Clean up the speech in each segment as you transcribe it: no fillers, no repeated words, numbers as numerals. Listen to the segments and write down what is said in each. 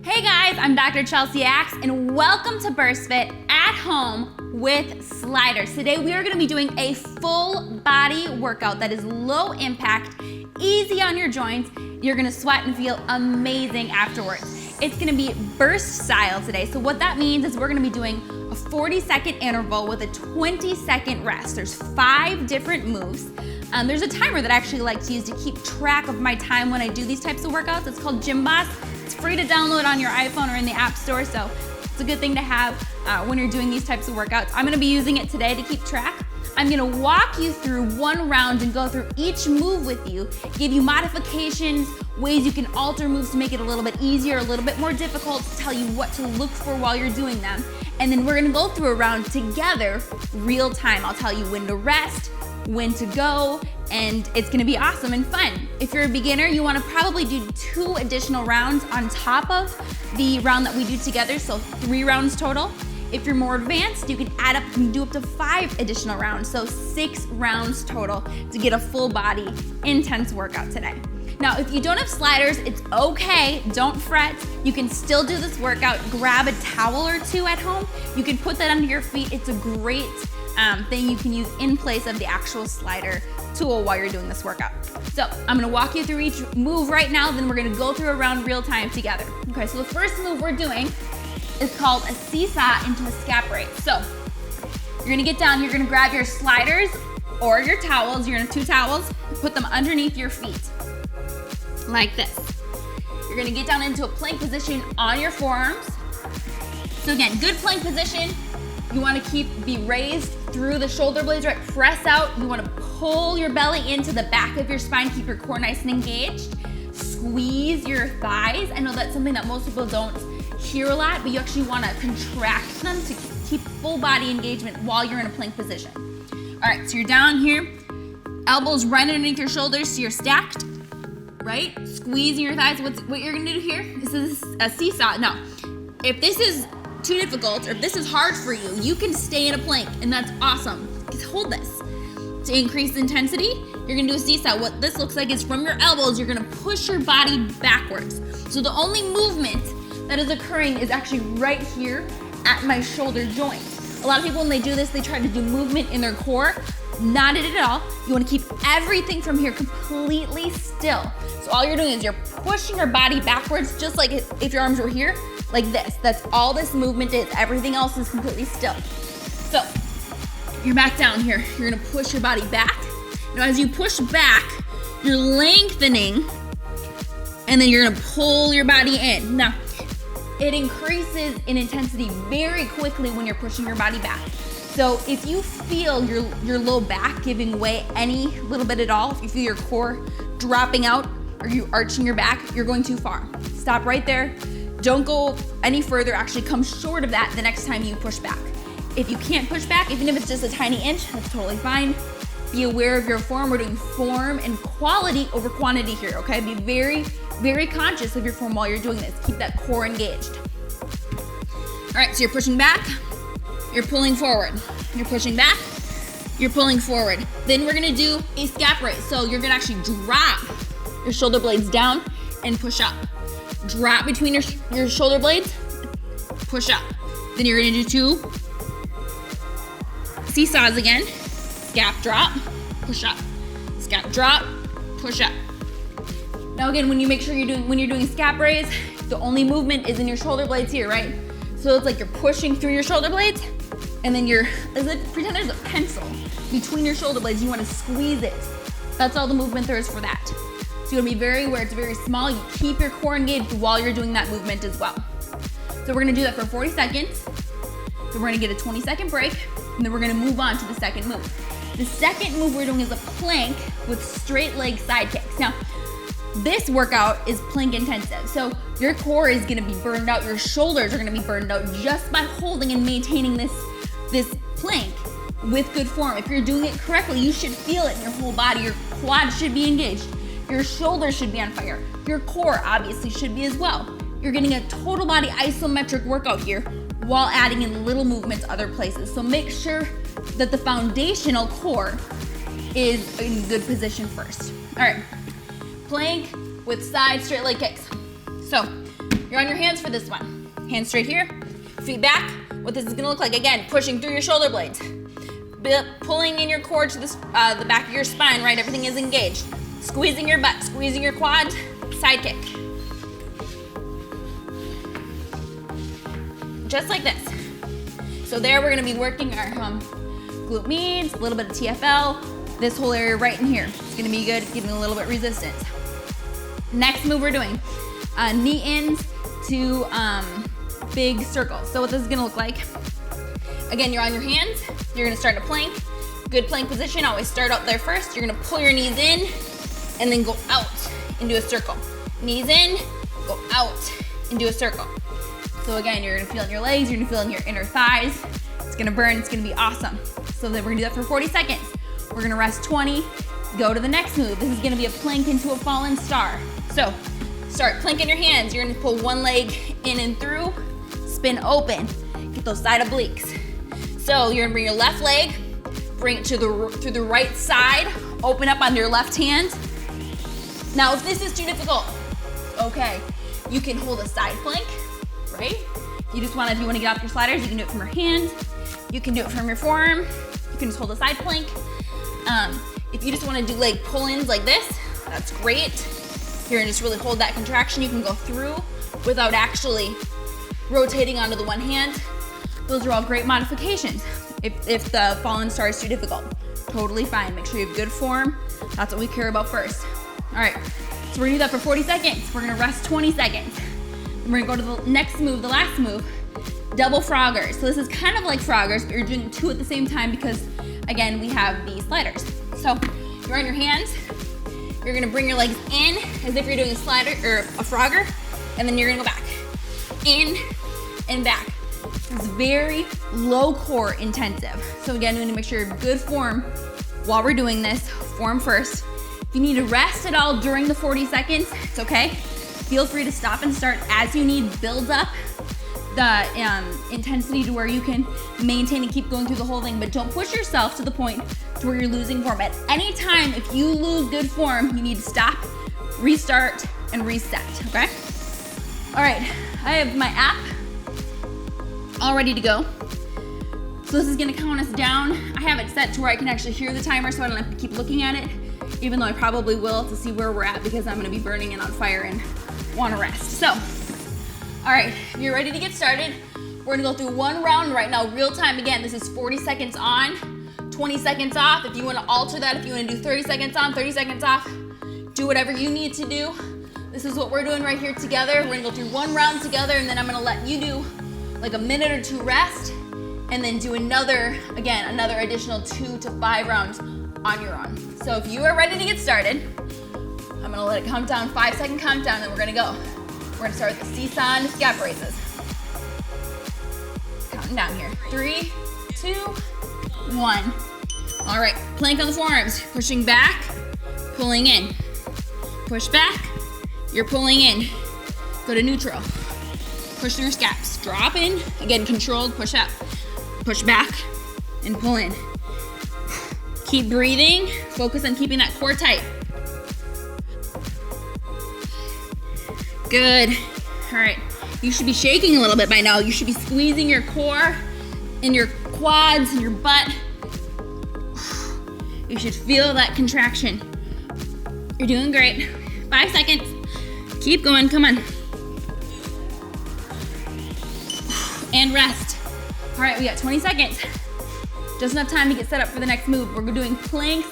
Hey guys, I'm Dr. Chelsea Axe and welcome to Burst Fit at home with sliders. Today we are going to be doing a full body workout that is low impact, easy on your joints. You're going to sweat and feel amazing afterwards. It's going to be burst style today. So what that means is we're going to be doing a 40-second interval with a 20-second rest. There's 5 different moves. There's a timer that I actually like to use to keep track of my time when I do these types of workouts. It's called Gym Boss. It's free to download on your iPhone or in the App Store, so it's a good thing to have when you're doing these types of workouts. I'm gonna be using it today to keep track. I'm gonna walk you through one round and go through each move with you, give you modifications, ways you can alter moves to make it a little bit easier, a little bit more difficult, to tell you what to look for while you're doing them. And then we're gonna go through a round together, real time. I'll tell you when to rest, when to go, and it's gonna be awesome and fun. If you're a beginner, you wanna probably do 2 additional rounds on top of the round that we do together, so 3 rounds total. If you're more advanced, you can add up and do up to 5 additional rounds, so 6 rounds total to get a full body, intense workout today. Now, if you don't have sliders, it's okay, don't fret. You can still do this workout. Grab a towel or 2 at home. You can put that under your feet. It's a great thing you can use in place of the actual slider tool while you're doing this workout. So I'm gonna walk you through each move right now, then we're gonna go through a round real time together. Okay, so the first move we're doing is called a seesaw into a scap raise. So you're gonna get down, you're gonna grab your sliders or your towels, you're gonna have 2 towels, put them underneath your feet, like this. You're gonna get down into a plank position on your forearms. So again, good plank position. You wanna be raised through the shoulder blades, right? Press out. You wanna pull your belly into the back of your spine, keep your core nice and engaged. Squeeze your thighs. I know that's something that most people don't hear a lot, but you actually wanna contract them to keep full body engagement while you're in a plank position. All right, so you're down here, elbows right underneath your shoulders so you're stacked, right? Squeezing your thighs. What you're gonna do here, this is a seesaw. Now, if this is too difficult, or if this is hard for you, you can stay in a plank, and that's awesome. Just hold this. To increase intensity, you're gonna do a seesaw. What this looks like is from your elbows, you're gonna push your body backwards. So the only movement that is occurring is actually right here at my shoulder joint. A lot of people, when they do this, they try to do movement in their core. Not it at all. You wanna keep everything from here completely still. So all you're doing is you're pushing your body backwards, just like if your arms were here, like this. That's all this movement is. Everything else is completely still. So you're back down here. You're gonna push your body back. Now as you push back, you're lengthening, and then you're gonna pull your body in. Now, it increases in intensity very quickly when you're pushing your body back. So if you feel your low back giving way any little bit at all, if you feel your core dropping out or you arching your back, you're going too far. Stop right there. Don't go any further. Actually come short of that the next time you push back. If you can't push back, even if it's just a tiny inch, that's totally fine. Be aware of your form. We're doing form and quality over quantity here, okay? Be very, very conscious of your form while you're doing this. Keep that core engaged. All right, so you're pushing back, you're pulling forward. You're pushing back, you're pulling forward. Then we're gonna do a scap raise. So you're gonna actually drop your shoulder blades down and push up. Drop between your shoulder blades, push up. Then you're gonna do 2 seesaws again. Scap drop, push up. Scap drop, push up. Now again, when you're doing a scap raise, the only movement is in your shoulder blades here, right? So it's like you're pushing through your shoulder blades, and then pretend there's a pencil between your shoulder blades. You wanna squeeze it. That's all the movement there is for that. So you wanna be very aware, it's very small. You keep your core engaged while you're doing that movement as well. So we're gonna do that for 40 seconds. Then we're gonna get a 20-second break, and then we're gonna move on to the second move. The second move we're doing is a plank with straight leg sidekicks. Now, this workout is plank intensive. So your core is gonna be burned out, your shoulders are gonna be burned out just by holding and maintaining this plank with good form. If you're doing it correctly, you should feel it in your whole body. Your quads should be engaged. Your shoulders should be on fire. Your core obviously should be as well. You're getting a total body isometric workout here while adding in little movements other places. So make sure that the foundational core is in good position first. All right, plank with side straight leg kicks. So You're on your hands for this one. Hands straight here, feet back. What this is gonna look like, again, pushing through your shoulder blades. Pulling in your core to the back of your spine, right? Everything is engaged. Squeezing your butt, squeezing your quads, side kick. Just like this. So there we're gonna be working our glute medius, a little bit of TFL, this whole area right in here. It's gonna be good, giving a little bit of resistance. Next move we're doing, knee ins to big circles. So what this is gonna look like, again, you're on your hands, you're gonna start a plank, good plank position, always start out there first. You're gonna pull your knees in and then go out into a circle. Knees in, go out into a circle. So again, you're gonna feel in your legs, you're gonna feel in your inner thighs. It's gonna burn, it's gonna be awesome. So then we're gonna do that for 40 seconds. We're gonna rest 20, go to the next move. This is gonna be a plank into a fallen star. So start plank in your hands. You're gonna pull one leg in and through, spin open, get those side obliques. So you're gonna bring your left leg, bring it to through the right side, open up on your left hand. Now if this is too difficult, okay, you can hold a side plank, right? If you wanna get off your sliders, you can do it from your hand. You can do it from your forearm. You can just hold a side plank. If you just wanna do leg pull-ins like this, that's great. You're gonna just really hold that contraction. You can go through without actually rotating onto the one hand. Those are all great modifications. If the fallen star is too difficult, totally fine. Make sure you have good form. That's what we care about first. All right, so we're gonna do that for 40 seconds. We're gonna rest 20 seconds. And we're gonna go to the next move, the last move, double froggers. So this is kind of like froggers, but you're doing two at the same time because, again, we have these sliders. So you're on your hands. You're gonna bring your legs in as if you're doing a slider or a frogger, and then you're gonna go back. In and back. It's very low core intensive. So again, we need to make sure you have good form while we're doing this. Form first. If you need to rest at all during the 40 seconds, it's okay. Feel free to stop and start as you need. Build up the intensity to where you can maintain and keep going through the whole thing, but don't push yourself to the point to where you're losing form. At any time, if you lose good form, you need to stop, restart, and reset, okay? All right, I have my app all ready to go. So this is gonna count us down. I have it set to where I can actually hear the timer so I don't have to keep looking at it, even though I probably will to see where we're at because I'm gonna be burning and on fire and wanna rest. So, all right, if you're ready to get started, we're gonna go through one round right now, real time. Again, this is 40 seconds on, 20 seconds off. If you wanna alter that, if you wanna do 30 seconds on, 30 seconds off, do whatever you need to do. This is what we're doing right here together. We're gonna go through one round together and then I'm gonna let you do like a minute or two rest and then do another additional 2 to 5 rounds on your own. So if you are ready to get started, I'm gonna let it count down, 5-second countdown, and we're gonna go. We're gonna start with the seesaw and the scap raises. Counting down here. 3, 2, 1. All right, plank on the forearms. Pushing back, pulling in. Push back, you're pulling in. Go to neutral. Push through your scaps. Drop in, again, controlled, push up. Push back and pull in. Keep breathing. Focus on keeping that core tight. Good. All right. You should be shaking a little bit by now. You should be squeezing your core and your quads and your butt. You should feel that contraction. You're doing great. 5 seconds. Keep going. Come on. And rest. All right, we got 20 seconds. Just enough time to get set up for the next move. We're doing planks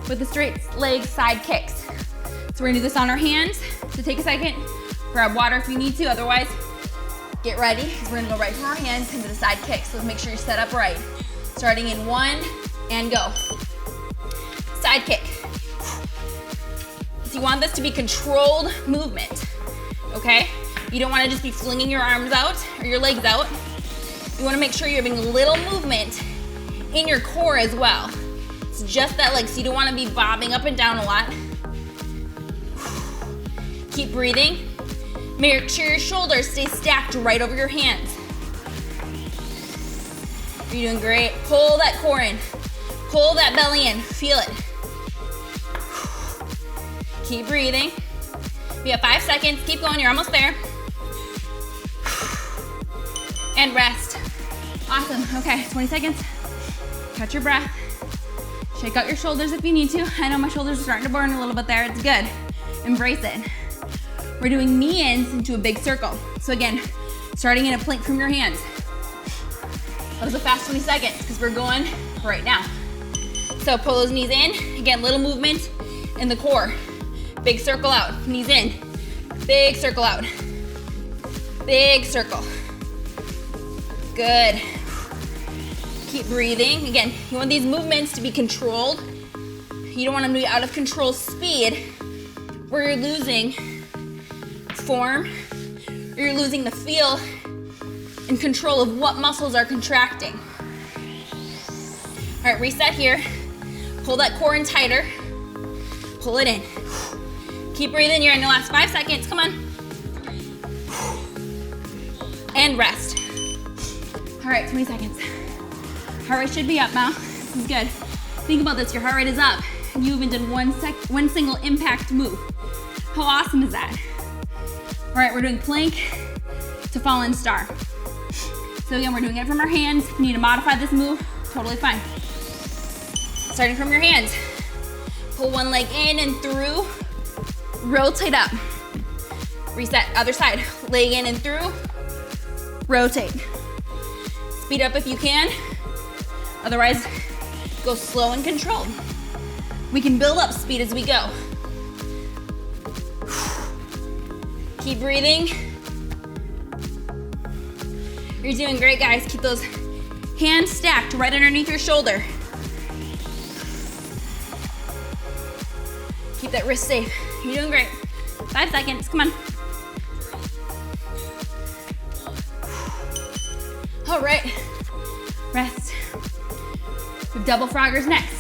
with the straight leg side kicks. So we're gonna do this on our hands. So take a second, grab water if you need to, otherwise get ready, because we're gonna go right from our hands into the side kicks. So make sure you're set up right. Starting in 1 and go. Side kick. So you want this to be controlled movement, okay? You don't wanna just be flinging your arms out or your legs out. You wanna make sure you're having a little movement in your core as well. It's just that leg, so you don't wanna be bobbing up and down a lot. Keep breathing. Make sure your shoulders stay stacked right over your hands. You're doing great. Pull that core in. Pull that belly in, feel it. Keep breathing. We have 5 seconds, keep going, you're almost there. and rest. Awesome, okay, 20 seconds. Catch your breath. Shake out your shoulders if you need to. I know my shoulders are starting to burn a little bit there. It's good. Embrace it. We're doing knee-ins into a big circle. So again, starting in a plank from your hands. That was a fast 20 seconds because we're going right now. So pull those knees in. Again, little movement in the core. Big circle out, knees in. Big circle out. Big circle. Good. Keep breathing. Again, you want these movements to be controlled. You don't want them to be out of control speed where you're losing form or you're losing the feel and control of what muscles are contracting. All right, reset here. Pull that core in tighter. Pull it in. Keep breathing. You're in the last 5 seconds. Come on. And rest. All right, 20 seconds. Heart rate should be up now. This is good. Think about this. Your heart rate is up. You even did one single impact move. How awesome is that? All right, we're doing plank to fallen star. So again, we're doing it from our hands. If you need to modify this move, totally fine. Starting from your hands. Pull one leg in and through. Rotate up. Reset, other side. Leg in and through. Rotate. Speed up if you can. Otherwise, go slow and controlled. We can build up speed as we go. Keep breathing. You're doing great, guys. Keep those hands stacked right underneath your shoulder. Keep that wrist safe. You're doing great. 5 seconds, come on. All right, rest. We have double froggers next.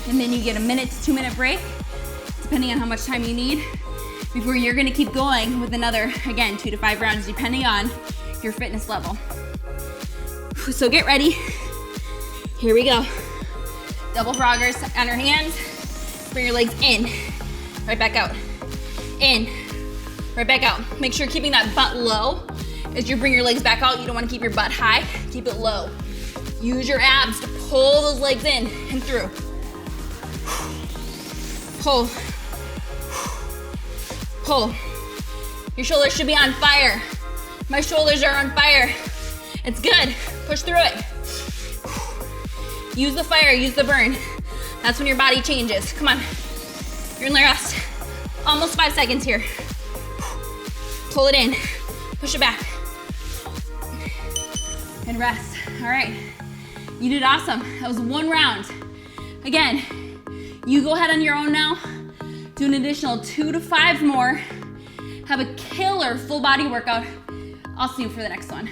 And then you get a 1 to 2 minute break, depending on how much time you need, before you're gonna keep going with another, again, 2 to 5 rounds, depending on your fitness level. So get ready. Here we go. Double froggers on your hands. Bring your legs in, right back out. In, right back out. Make sure you're keeping that butt low. As you bring your legs back out, you don't wanna keep your butt high. Keep it low. Use your abs to pull those legs in and through. Pull. Pull. Your shoulders should be on fire. My shoulders are on fire. It's good. Push through it. Use the fire, use the burn. That's when your body changes. Come on. You're in the last almost 5 seconds here. Pull it in. Push it back. And rest. All right. You did awesome. That was 1 round. Again, you go ahead on your own now. Do an additional 2 to 5 more. Have a killer full body workout. I'll see you for the next one.